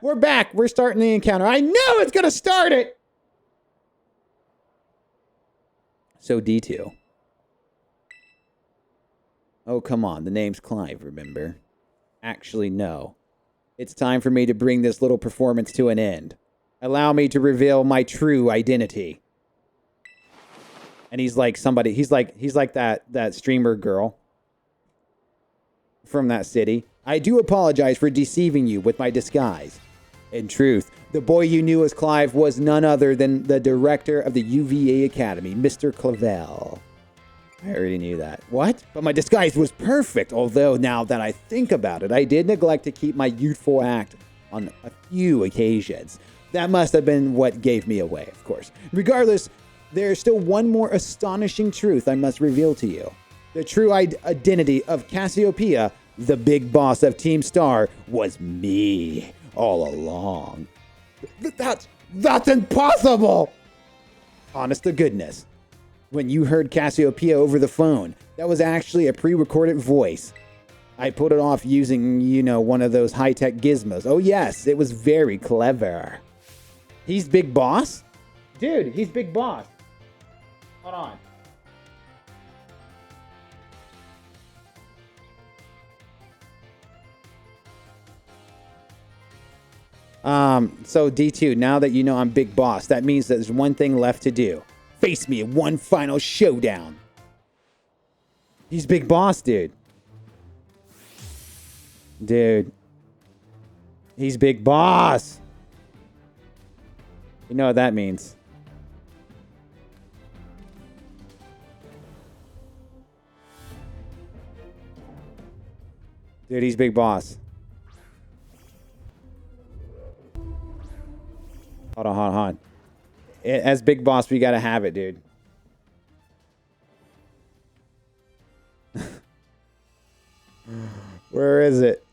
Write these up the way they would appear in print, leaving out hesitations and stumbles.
We're back. We're starting the encounter. I know it's going to start it. So D2. Oh, come on. The name's Clive, remember? Actually, no. It's time for me to bring this little performance to an end. Allow me to reveal my true identity. And he's like somebody, he's like that streamer girl from that city. I do apologize for deceiving you with my disguise. In truth, the boy you knew as Clive was none other than the director of the UVA Academy, Mr. Clavel. I already knew that. What? But my disguise was perfect, although now that I think about it, I did neglect to keep my youthful act on a few occasions. That must have been what gave me away, of course. Regardless, there's still one more astonishing truth I must reveal to you. The true identity of Cassiopeia, the big boss of Team Star, was me all along. That's impossible! Honest to goodness. When you heard Cassiopeia over the phone, that was actually a pre-recorded voice. I put it off using, one of those high-tech gizmos. Oh yes, it was very clever. He's Big Boss? Dude, he's Big Boss. Hold on. So D2, now that you know I'm Big Boss, that means that there's one thing left to do. Face me in one final showdown. He's Big Boss, dude. Dude. He's Big Boss. You know what that means. Dude, he's Big Boss. Hold on. As Big Boss, we gotta have it, dude. Where is it?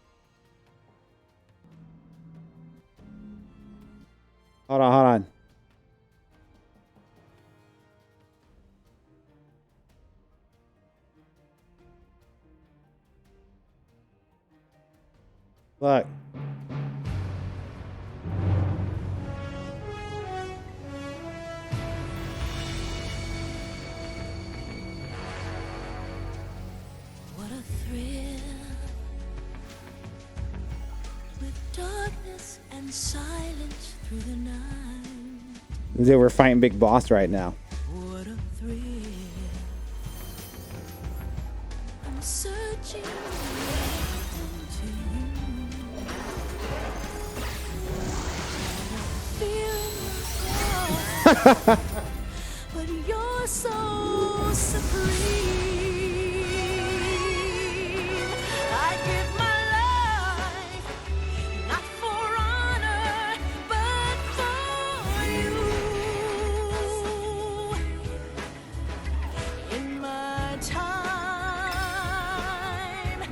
Hold on. Look. What a thrill, with darkness and silence through the night. Dude, we're fighting Big Boss right now. What a thrill. I'm searching into you. But you're so supreme. I give my life, not for honor, but for you. In my time,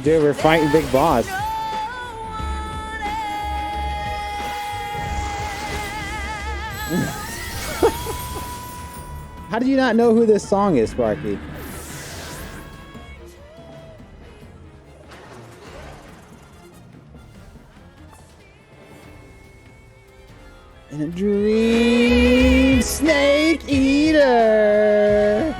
Dude, we're fighting Big Boss. How do you not know who this song is, Sparky? In a dream, snake eater.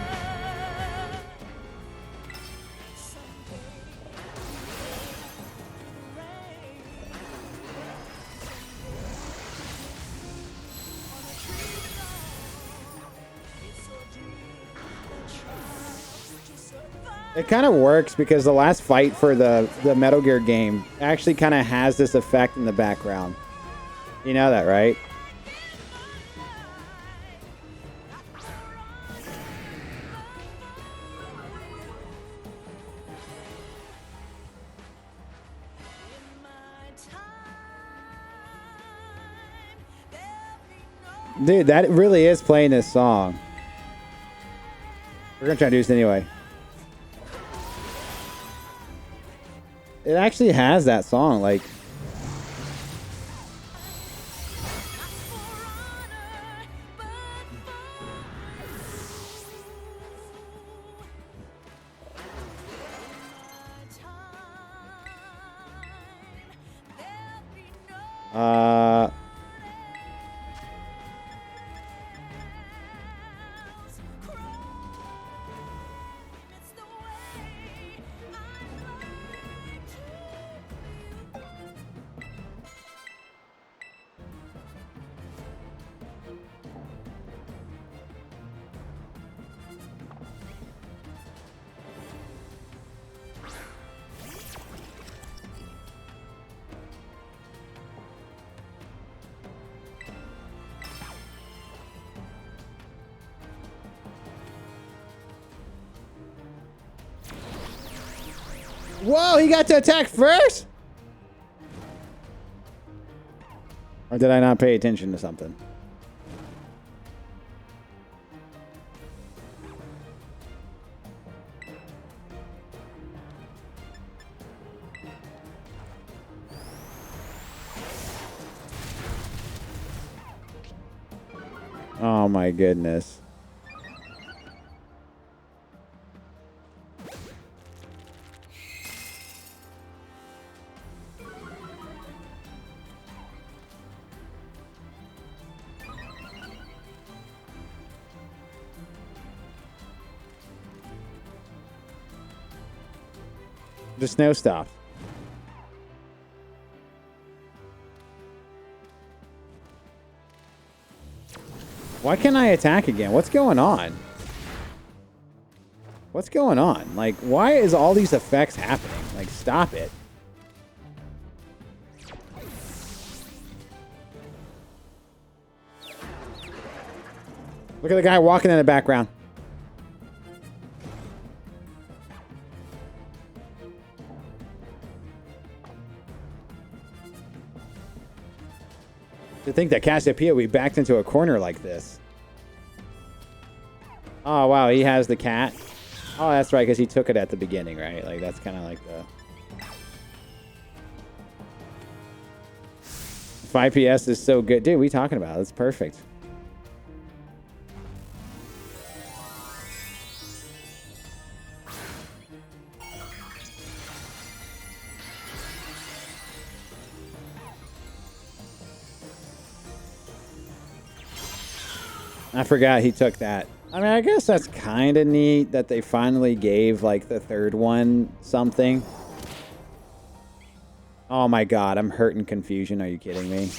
It kind of works because the last fight for the Metal Gear game actually kind of has this effect in the background. You know that, right? Dude, that really is playing this song. We're gonna try to do this anyway. It actually has that song, like... Uh... Whoa, he got to attack first? Or did I not pay attention to something? Oh my goodness. The snow stopped. Why can't I attack again? What's going on? What's going on? Like, why is all these effects happening? Like, stop it. Look at the guy walking in the background. To think that Cassiopeia we backed into a corner like this. Oh, wow, he has the cat. Oh, that's right, because he took it at the beginning, right? Like, that's kind of like the... 5 PS is so good. Dude, what are we talking about? That's perfect. I forgot he took that. I mean, I guess that's kind of neat that they finally gave, like, the third one something. Oh my god, I'm hurt in confusion. Are you kidding me?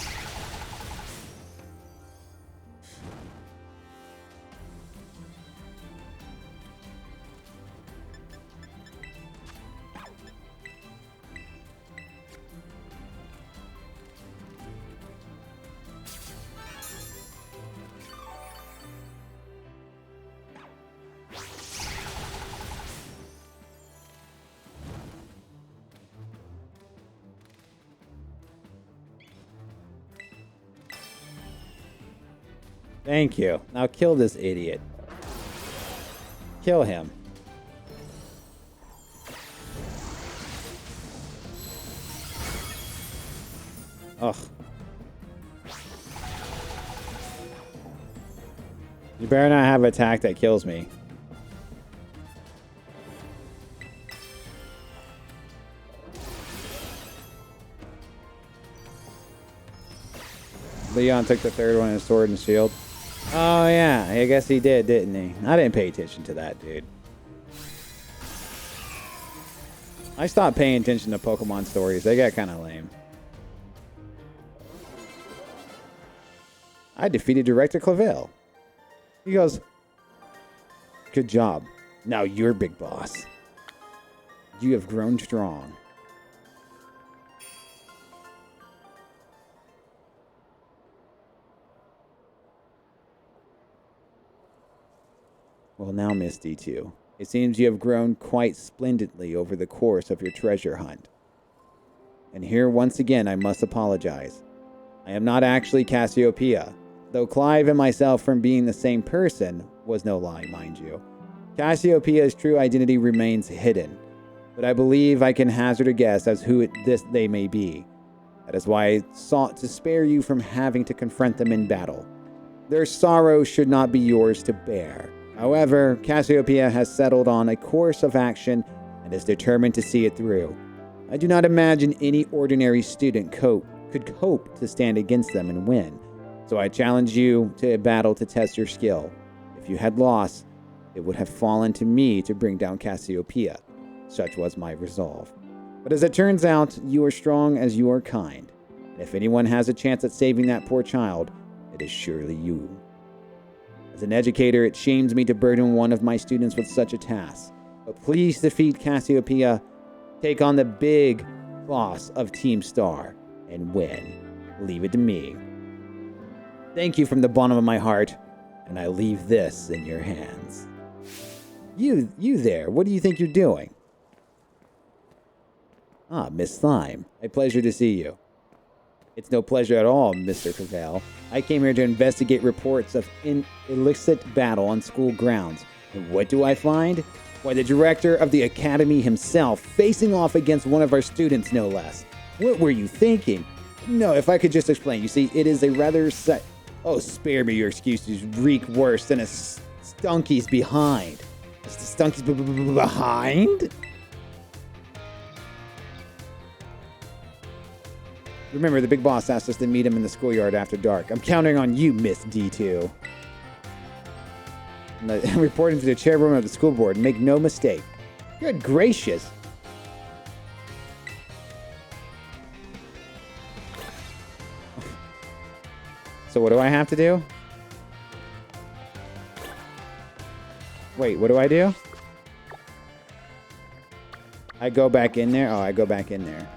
Thank you. Now kill this idiot. Kill him. Ugh. You better not have an attack that kills me. Leon took the third one in Sword and Shield. Oh, yeah. I guess he did, didn't he? I didn't pay attention to that, dude. I stopped paying attention to Pokemon stories. They got kind of lame. I defeated Director Clavel. He goes, good job. Now you're big boss. You have grown strong. Well, now, Miss D2, it seems you have grown quite splendidly over the course of your treasure hunt. And here, once again, I must apologize. I am not actually Cassiopeia, though Clive and myself from being the same person was no lie, mind you. Cassiopeia's true identity remains hidden, but I believe I can hazard a guess as who they may be. That is why I sought to spare you from having to confront them in battle. Their sorrow should not be yours to bear. However, Cassiopeia has settled on a course of action and is determined to see it through. I do not imagine any ordinary student cope could hope to stand against them and win. So I challenge you to a battle to test your skill. If you had lost, it would have fallen to me to bring down Cassiopeia. Such was my resolve. But as it turns out, you are strong as you are kind. And if anyone has a chance at saving that poor child, it is surely you. As an educator, it shames me to burden one of my students with such a task. But please defeat Cassiopeia, take on the big boss of Team Star, and win. Leave it to me. Thank you from the bottom of my heart, and I leave this in your hands. You there, what do you think you're doing? Ah, Miss Slime, a pleasure to see you. It's no pleasure at all, Mr. Clavel. I came here to investigate reports of illicit battle on school grounds. And what do I find? Why, the director of the academy himself, facing off against one of our students, no less. What were you thinking? No, if I could just explain. You see, it is a rather Oh, spare me your excuses. Reek worse than a stunky's behind. Is the stunky's behind? Remember, the big boss asked us to meet him in the schoolyard after dark. I'm counting on you, Miss D2. I'm reporting to the chairwoman of the school board. Make no mistake. Good gracious. So what do I have to do? Wait, what do I do? I go back in there? Oh, I go back in there.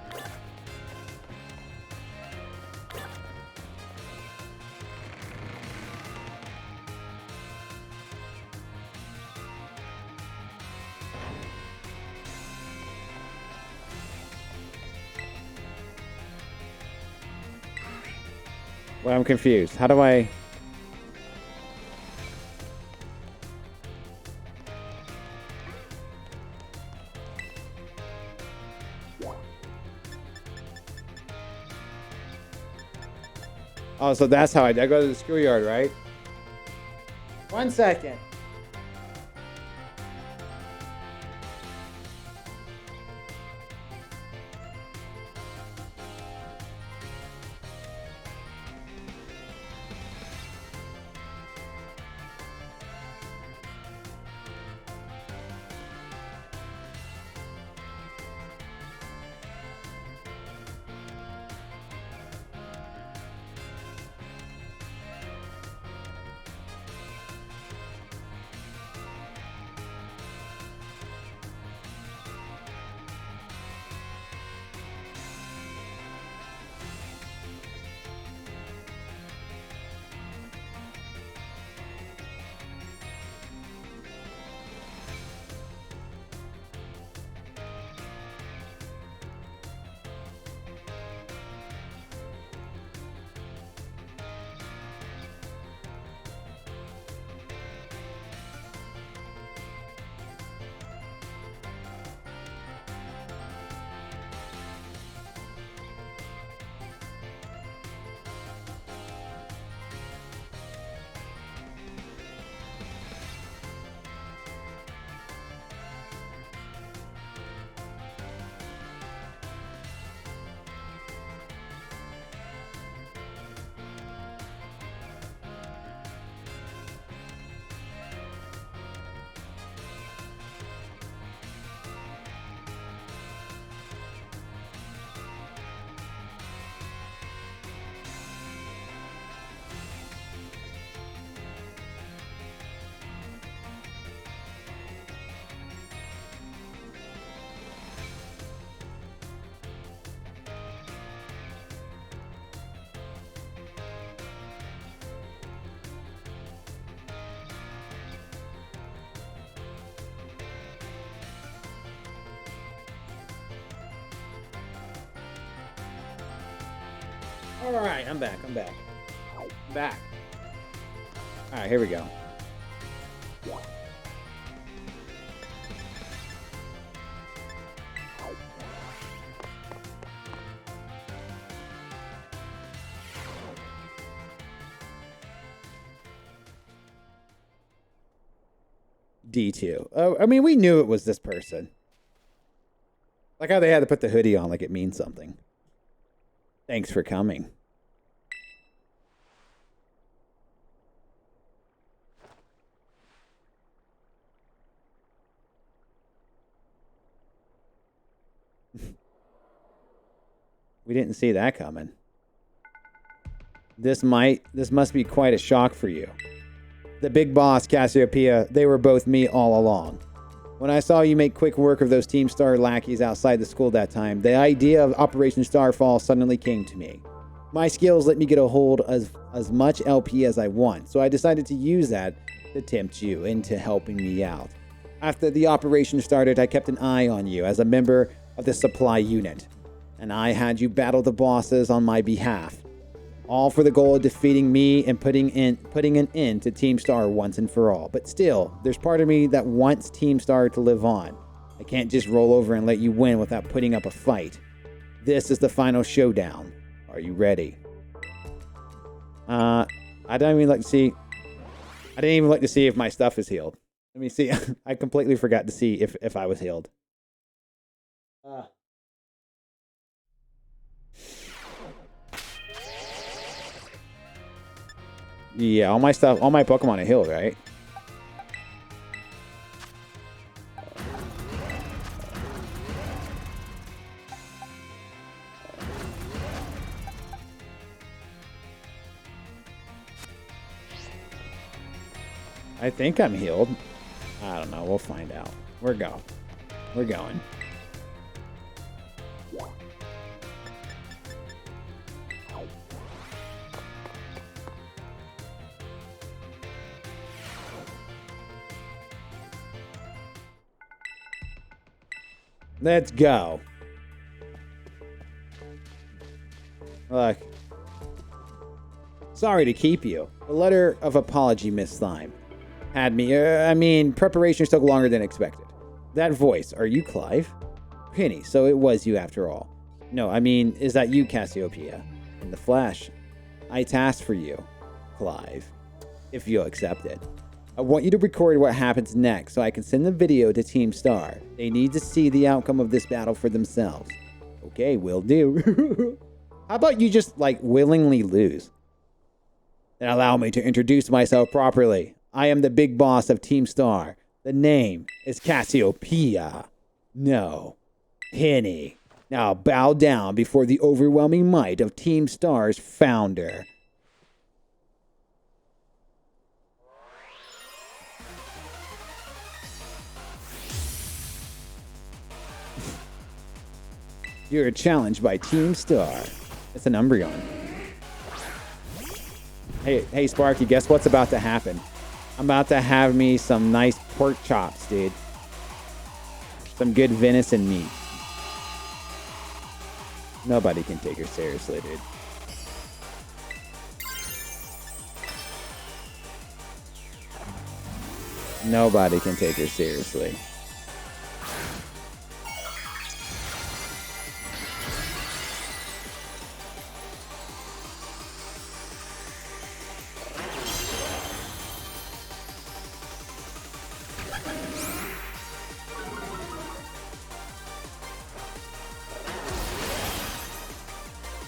Well, I'm confused. How do I... Oh, so that's how I go to the schoolyard, right? 1 second. All right, I'm back. Back. All right, here we go. D2. Oh, I mean, we knew it was this person. Like how they had to put the hoodie on like it means something. Thanks for coming. We didn't see that coming. This must be quite a shock for you. The big boss, Cassiopeia, they were both me all along. When I saw you make quick work of those Team Star lackeys outside the school that time, the idea of Operation Starfall suddenly came to me. My skills let me get a hold of as much LP as I want, so I decided to use that to tempt you into helping me out. After the operation started, I kept an eye on you as a member of the supply unit, and I had you battle the bosses on my behalf. All for the goal of defeating me and putting an end to Team Star once and for all. But still, there's part of me that wants Team Star to live on. I can't just roll over and let you win without putting up a fight. This is the final showdown. Are you ready? I didn't even like to see if my stuff is healed. Let me see. I completely forgot to see if I was healed. Yeah, all my Pokemon are healed, right? I think I'm healed. I don't know. We'll find out. We're going. Let's go. Look. Sorry to keep you. A letter of apology, Miss Slime. Had me, preparations took longer than expected. That voice, are you Clive? Penny, so it was you after all. No, is that you, Cassiopeia? In the flesh. I tasked for you, Clive, if you'll accept it. I want you to record what happens next so I can send the video to Team Star. They need to see the outcome of this battle for themselves. Okay, will do. How about you just, willingly lose? And allow me to introduce myself properly. I am the big boss of Team Star. The name is Cassiopeia. No, Penny. Now bow down before the overwhelming might of Team Star's founder. You're challenged by Team Star. It's an Umbreon. Hey, Sparky, guess what's about to happen? I'm about to have me some nice pork chops, dude. Some good venison meat. Nobody can take her seriously, dude. Nobody can take her seriously.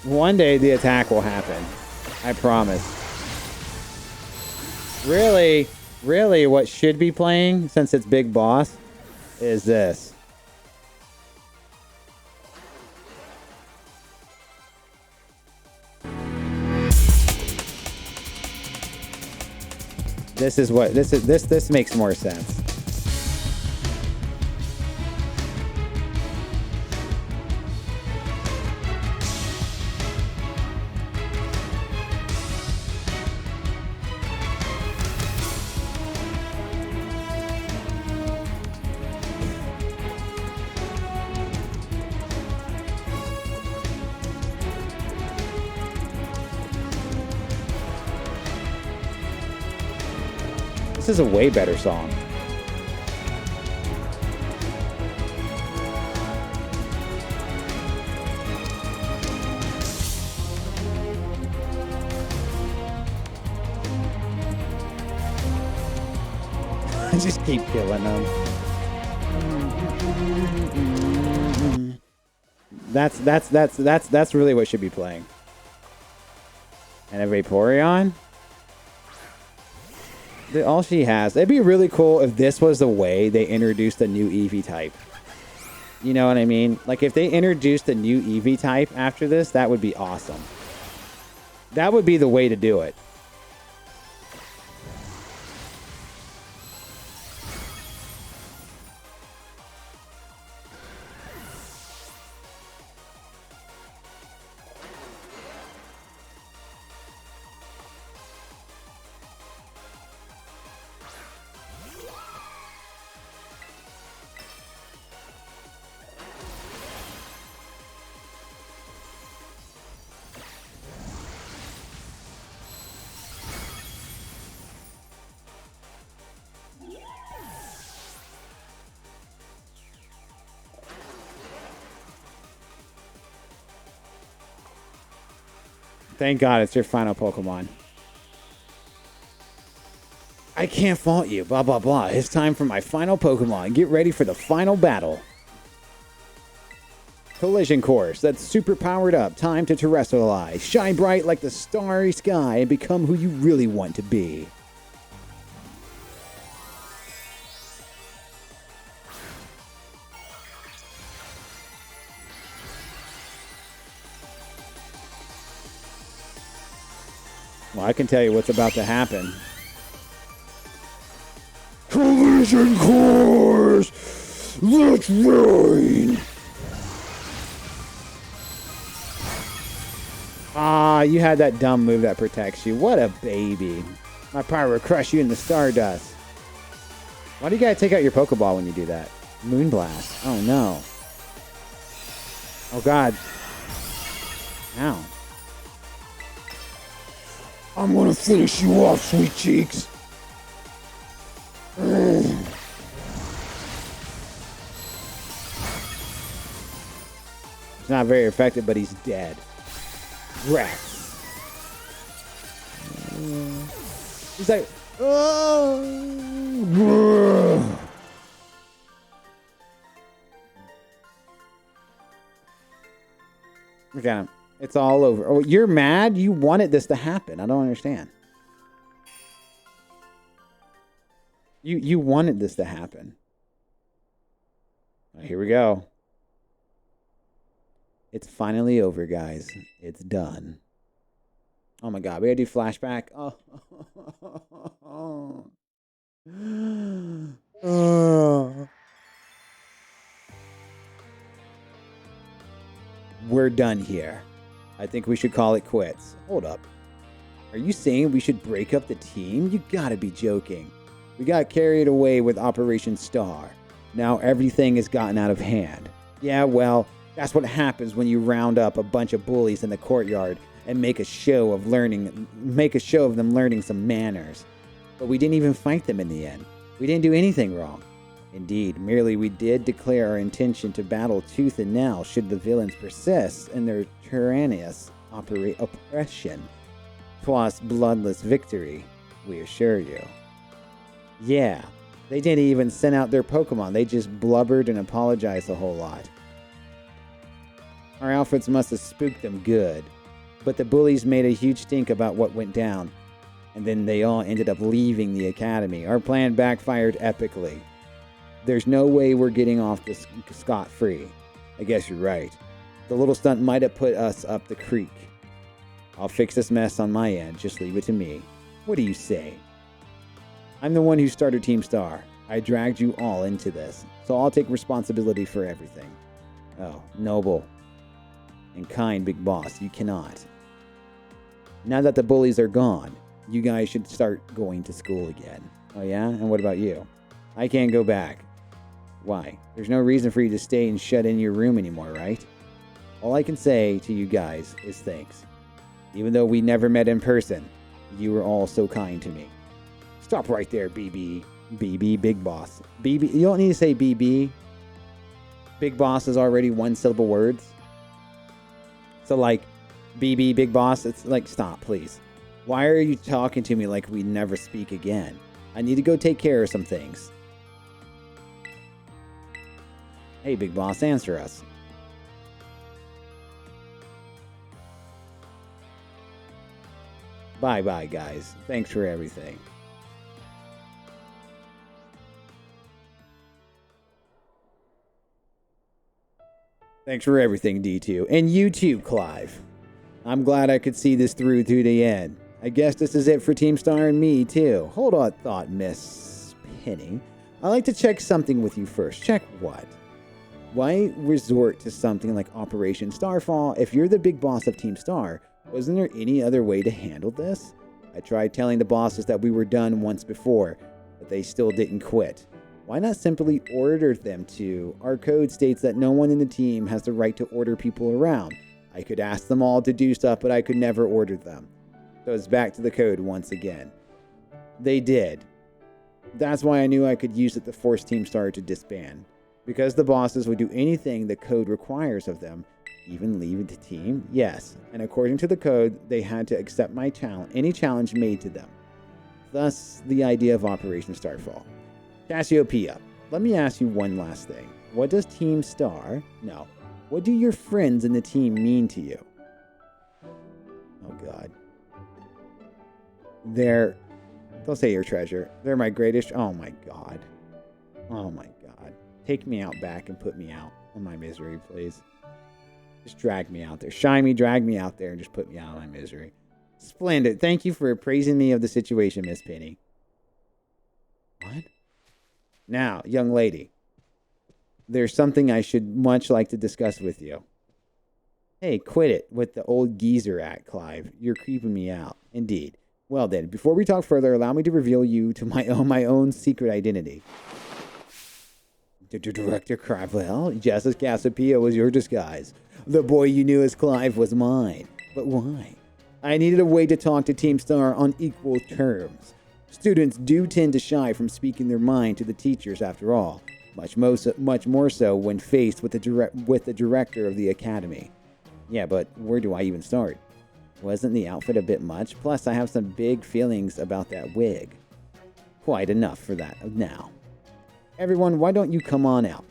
One day the attack will happen. I promise. Really, what should be playing, since it's Big Boss, is this. This makes more sense. This is a way better song. I just keep killing them. That's really what should be playing. And a Vaporeon? All she has. It'd be really cool if this was the way they introduced a new Eevee type. You know what I mean? Like, if they introduced a new Eevee type after this, that would be awesome. That would be the way to do it. Thank God it's your final Pokemon. I can't fault you. Blah, blah, blah. It's time for my final Pokemon. Get ready for the final battle. Collision course. That's super powered up. Time to terrestrialize. Shine bright like the starry sky and become who you really want to be. Well, I can tell you what's about to happen. Collision course! Let's rain! Ah, you had that dumb move that protects you. What a baby. My power will crush you in the stardust. Why do you gotta take out your Pokeball when you do that? Moonblast. Oh no. Oh god. Ow. I'm gonna finish you off, sweet cheeks. He's not very effective, but he's dead. Rex. He's like, oh. Look at him. It's all over. Oh, you're mad? You wanted this to happen. I don't understand. You wanted this to happen. Here we go. It's finally over, guys. It's done. Oh my god, we gotta do flashback. Oh. Oh. We're done here. I think we should call it quits. Hold up. Are you saying we should break up the team? You gotta be joking. We got carried away with Operation Star. Now everything has gotten out of hand. Yeah, well, that's what happens when you round up a bunch of bullies in the courtyard and make a show of them learning some manners. But we didn't even fight them in the end. We didn't do anything wrong. Indeed, merely we did declare our intention to battle tooth and nail should the villains persist in their tyrannous oppression. 'Twas bloodless victory, we assure you. Yeah, they didn't even send out their Pokemon. They just blubbered and apologized a whole lot. Our outfits must have spooked them good. But the bullies made a huge stink about what went down. And then they all ended up leaving the academy. Our plan backfired epically. There's no way we're getting off this scot-free. I guess you're right. The little stunt might have put us up the creek. I'll fix this mess on my end. Just leave it to me. What do you say? I'm the one who started Team Star. I dragged you all into this. So I'll take responsibility for everything. Oh, noble and kind big boss, you cannot. Now that the bullies are gone, you guys should start going to school again. Oh yeah? And what about you? I can't go back. Why? There's no reason for you to stay and shut in your room anymore, right? All I can say to you guys is thanks. Even though we never met in person, you were all so kind to me. Stop right there, BB. BB, Big Boss. BB, you don't need to say BB. Big Boss is already one-syllable words. So, like, BB, Big Boss, it's like, stop, please. Why are you talking to me like we never speak again? I need to go take care of some things. Hey, Big Boss, answer us. Bye-bye, guys. Thanks for everything. Thanks for everything, D2. And you too, Clive. I'm glad I could see this through to the end. I guess this is it for Team Star and me, too. Hold on thought, Miss Penny. I'd like to check something with you first. Check what? Why resort to something like Operation Starfall if you're the big boss of Team Star? Wasn't there any other way to handle this? I tried telling the bosses that we were done once before, but they still didn't quit. Why not simply order them to? Our code states that no one in the team has the right to order people around. I could ask them all to do stuff, but I could never order them. So it's back to the code once again. They did. That's why I knew I could use it to force Team Star to disband. Because the bosses would do anything the code requires of them, even leave the team? Yes, and according to the code, they had to accept my challenge, any challenge made to them. Thus, the idea of Operation Starfall. Cassiopeia, let me ask you one last thing. What does Team Star, no, what do your friends in the team mean to you? Oh God. They'll say your treasure. They're my greatest, oh my God. Oh my God. Take me out back and put me out of my misery, please. Just drag me out there. Shine me, drag me out there, and just put me out of my misery. Splendid. Thank you for appraising me of the situation, Miss Penny. What? Now, young lady, there's something I should much like to discuss with you. Hey, quit it with the old geezer act, Clive. You're creeping me out. Indeed. Well then, before we talk further, allow me to reveal you to my own secret identity. Director Crabwell, just as Cassiopeia was your disguise. The boy you knew as Clive was mine. But why? I needed a way to talk to Team Star on equal terms. Students do tend to shy from speaking their mind to the teachers after all, much more so when faced with the director of the academy. Yeah, but where do I even start? Wasn't the outfit a bit much? Plus, I have some big feelings about that wig. Quite enough for that now. Everyone, why don't you come on out?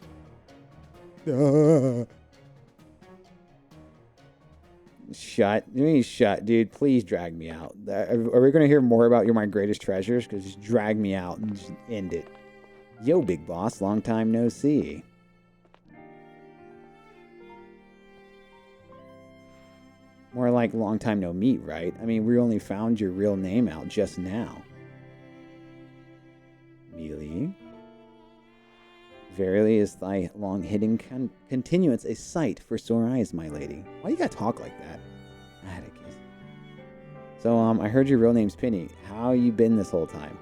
Shut, dude. Please drag me out. Are we going to hear more about You're My Greatest Treasures? Because just drag me out and just end it. Yo, big boss. Long time no see. More like long time no meet, right? I mean, we only found your real name out just now. Mealy. Verily is thy long-hidden continuance a sight for sore eyes, my lady. Why you gotta talk like that? Atticus. So, I heard your real name's Penny. How you been this whole time?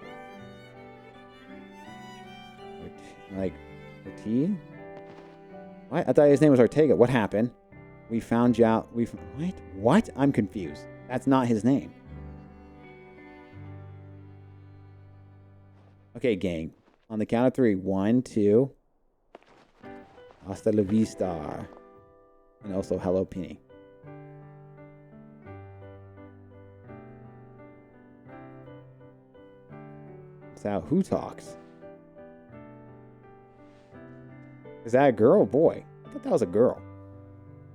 Like, Ortiz? What? I thought his name was Ortega. What happened? We found you out. What? I'm confused. That's not his name. Okay, gang. On the count of 3. 1, 2. Hasta la vista. And also, hello, Penny. So, who talks? Is that a girl or boy? I thought that was a girl.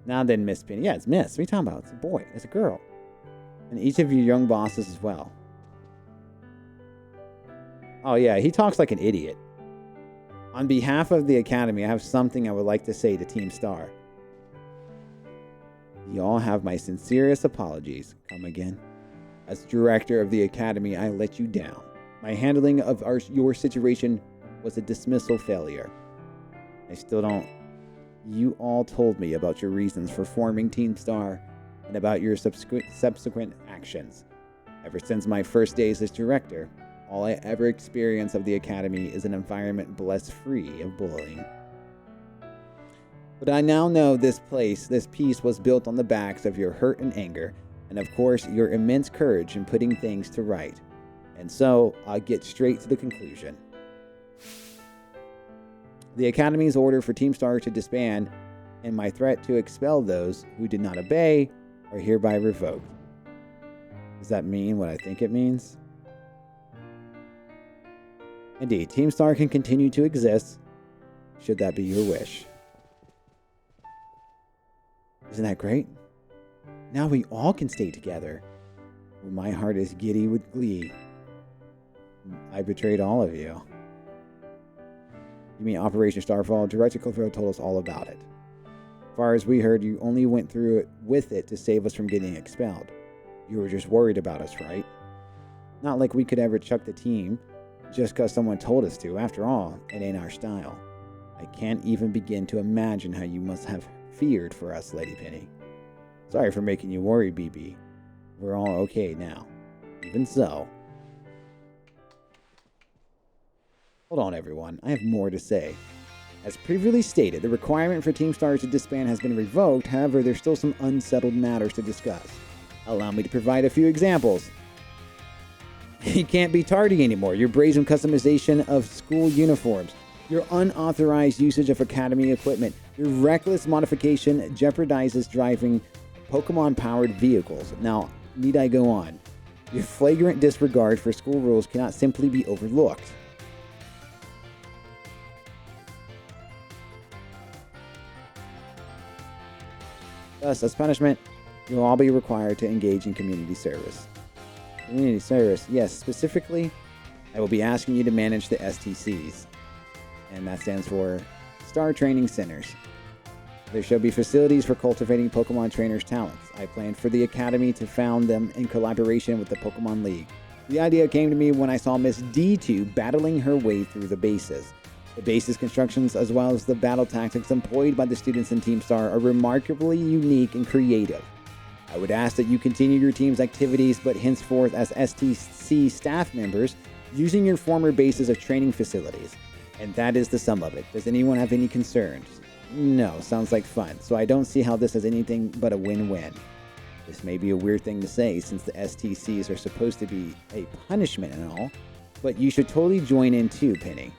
Now then, Miss Penny. Yeah, it's Miss. What are you talking about? It's a boy. It's a girl. And each of you young bosses as well. Oh, yeah. He talks like an idiot. On behalf of the Academy, I have something I would like to say to Team Star. Y'all have my sincerest apologies. Come again. As director of the Academy, I let you down. My handling of your situation was a dismissal failure. I still don't. You all told me about your reasons for forming Team Star and about your subsequent actions. Ever since my first days as director, all I ever experienced of the Academy is an environment blessed free of bullying. But I now know this piece was built on the backs of your hurt and anger, and of course your immense courage in putting things to right. And so, I'll get straight to the conclusion. The Academy's order for Team Star to disband and my threat to expel those who did not obey are hereby revoked. Does that mean what I think it means? Indeed, Team Star can continue to exist, should that be your wish. Isn't that great? Now we all can stay together. My heart is giddy with glee. I betrayed all of you. You mean Operation Starfall? Director Clifford told us all about it. As far as we heard, you only went through it with it to save us from getting expelled. You were just worried about us, right? Not like we could ever chuck the team just because someone told us to. After all, it ain't our style. I can't even begin to imagine how you must have feared for us, Lady Penny. Sorry for making you worry, BB. We're all okay now. Even so. Hold on, everyone. I have more to say. As previously stated, the requirement for Team Stars to disband has been revoked. However, there's still some unsettled matters to discuss. Allow me to provide a few examples. You can't be tardy anymore. Your brazen customization of school uniforms. Your unauthorized usage of academy equipment. Your reckless modification jeopardizes driving Pokemon-powered vehicles. Now, need I go on? Your flagrant disregard for school rules cannot simply be overlooked. Thus, as punishment, you'll all be required to engage in community service. Community service, yes. Specifically, I will be asking you to manage the STCs. And that stands for Star Training Centers. There shall be facilities for cultivating Pokemon trainers' talents. I plan for the Academy to found them in collaboration with the Pokemon League. The idea came to me when I saw Miss D2 battling her way through the bases. The bases constructions, as well as the battle tactics employed by the students in Team Star, are remarkably unique and creative. I would ask that you continue your team's activities, but henceforth as STC staff members, using your former bases as training facilities. And that is the sum of it. Does anyone have any concerns? No, sounds like fun. So I don't see how this is anything but a win-win. This may be a weird thing to say since the STCs are supposed to be a punishment and all, but you should totally join in too, Penny.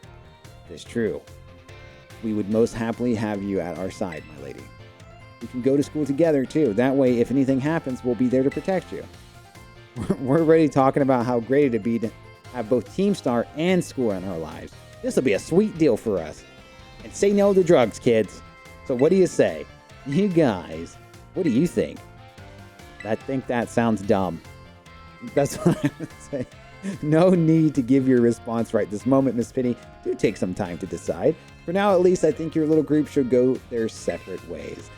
It's true. We would most happily have you at our side, my lady. We can go to school together too. That way, if anything happens, we'll be there to protect you. We're already talking about how great it'd be to have both Team Star and school in our lives. This will be a sweet deal for us. And say no to drugs, kids. So what do you say? You guys, what do you think? I think that sounds dumb. That's what I would say. No need to give your response right this moment, Miss Penny. Do take some time to decide. For now, at least, I think your little group should go their separate ways.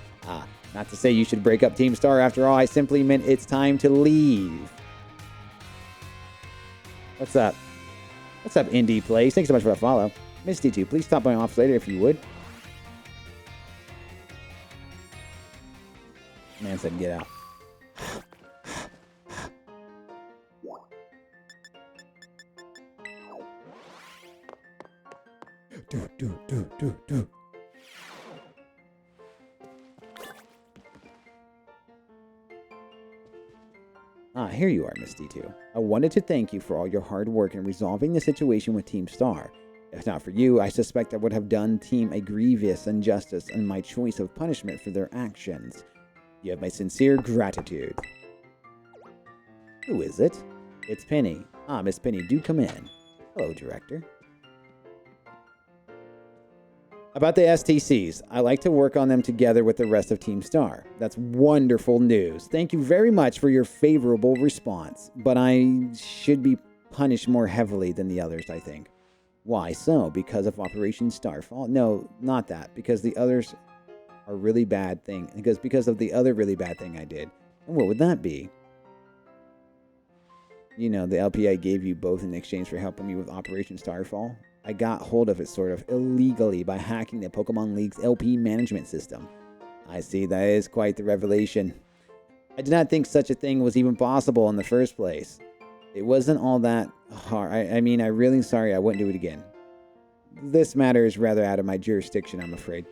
Not to say you should break up Team Star. After all, I simply meant it's time to leave. What's up? What's up, Indie Plays? Thanks so much for that follow. Miss D2, please stop by office later if you would. Man said get out. Do. Here you are, Miss D2. I wanted to thank you for all your hard work in resolving the situation with Team Star. If not for you, I suspect I would have done Team a grievous injustice in my choice of punishment for their actions. You have my sincere gratitude. Who is it? It's Penny. Miss Penny, do come in. Hello, Director. About the STCs, I like to work on them together with the rest of Team Star. That's wonderful news. Thank you very much for your favorable response, but I should be punished more heavily than the others, I think. Why so? Because of Operation Starfall? No, not that. Because the others are really bad thing. Because of the other really bad thing I did. And what would that be? You know, the LP I gave you both in exchange for helping me with Operation Starfall. I got hold of it sort of illegally by hacking the Pokemon League's LP management system. I see, that is quite the revelation. I did not think such a thing was even possible in the first place. It wasn't all that hard. I mean, I'm really sorry. I wouldn't do it again. This matter is rather out of my jurisdiction, I'm afraid.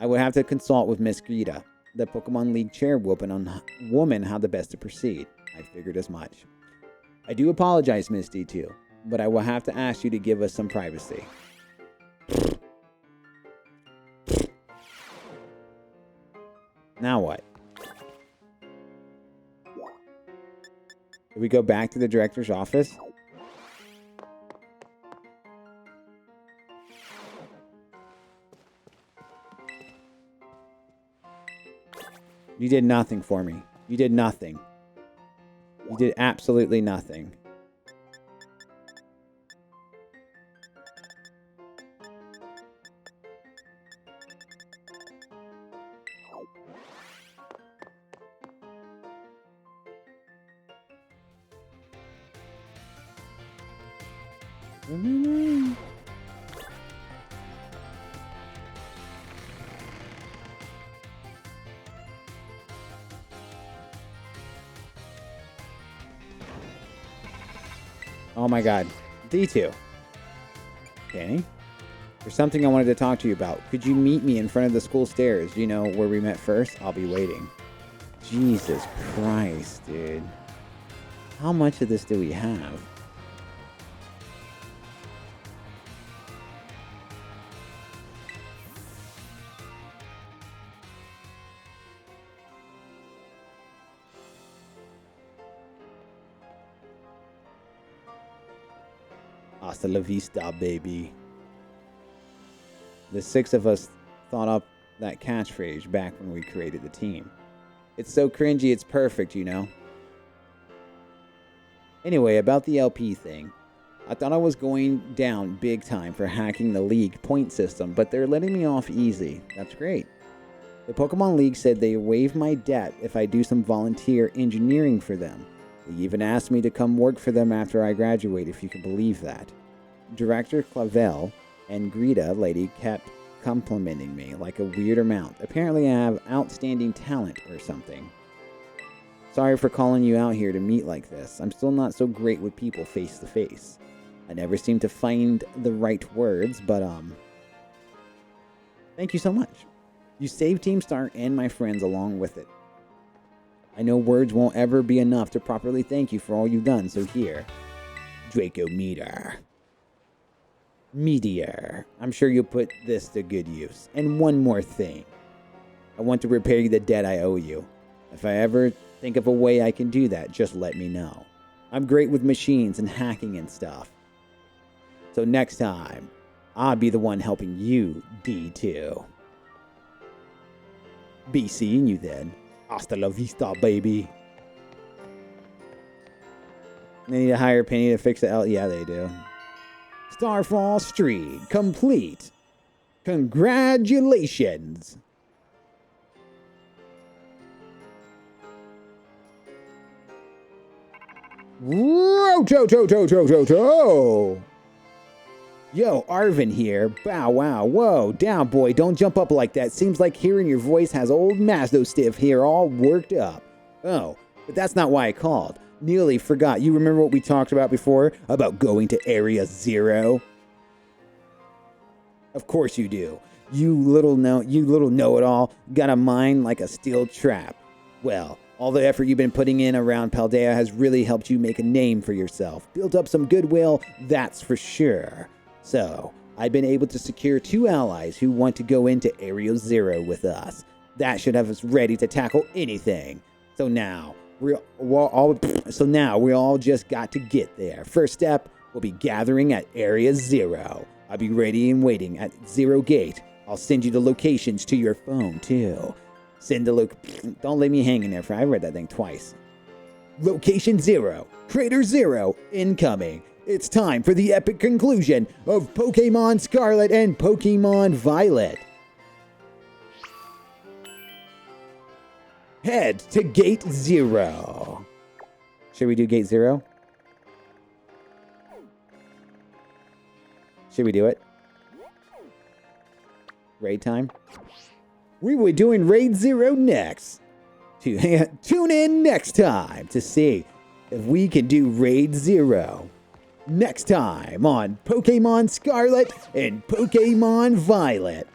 I would have to consult with Miss Greta, the Pokemon League chairwoman, on how the best to proceed. I figured as much. I do apologize, Miss D2, but I will have to ask you to give us some privacy. Now what? Do we go back to the director's office? You did nothing for me. You did nothing. You did absolutely nothing. Oh my god. D2. Danny? There's something I wanted to talk to you about. Could you meet me in front of the school stairs? You know, where we met first? I'll be waiting. Jesus Christ, dude. How much of this do we have? Hasta la vista, baby. The 6 of us thought up that catchphrase back when we created the team. It's so cringy, it's perfect, you know? Anyway, about the LP thing. I thought I was going down big time for hacking the League point system, but they're letting me off easy. That's great. The Pokemon League said they waive my debt if I do some volunteer engineering for them. They even asked me to come work for them after I graduate, if you can believe that. Director Clavel and Greta lady kept complimenting me like a weird amount. Apparently I have outstanding talent or something. Sorry for calling you out here to meet like this. I'm still not so great with people face to face. I never seem to find the right words, but thank you so much. You saved Team Star and my friends along with it. I know words won't ever be enough to properly thank you for all you've done, so here. Draco Meteor. I'm sure you'll put this to good use. And one more thing. I want to repay the debt I owe you. If I ever think of a way I can do that, just let me know. I'm great with machines and hacking and stuff. So next time, I'll be the one helping you, D2. Be seeing you then. Hasta la vista, baby. They need to hire Penny to fix the L. Yeah, they do. Starfall Street complete. Congratulations. Roto. Yo, Arvin here. Bow wow. Whoa, down boy, don't jump up like that. Seems like hearing your voice has old Mastostiff here all worked up. Oh, but that's not why I called. Nearly forgot. You remember what we talked about before? About going to Area 0? Of course you do. You little know-it-all. Got a mind like a steel trap. Well, all the effort you've been putting in around Paldea has really helped you make a name for yourself. Built up some goodwill, that's for sure. So, I've been able to secure 2 allies who want to go into Area 0 with us. That should have us ready to tackle anything. So now we all just got to get there. First step, we'll be gathering at Area 0. I'll be ready and waiting at 0 Gate. I'll send you the locations to your phone, too. Don't leave me hanging there, for I read that thing twice. Location 0, Crater 0, incoming. It's time for the epic conclusion of Pokemon Scarlet and Pokemon Violet. Head to Gate 0. Should we do Gate 0? Should we do it? Raid time? We were doing Raid 0 next. Tune in next time to see if we can do Raid 0. Next time on Pokemon Scarlet and Pokemon Violet.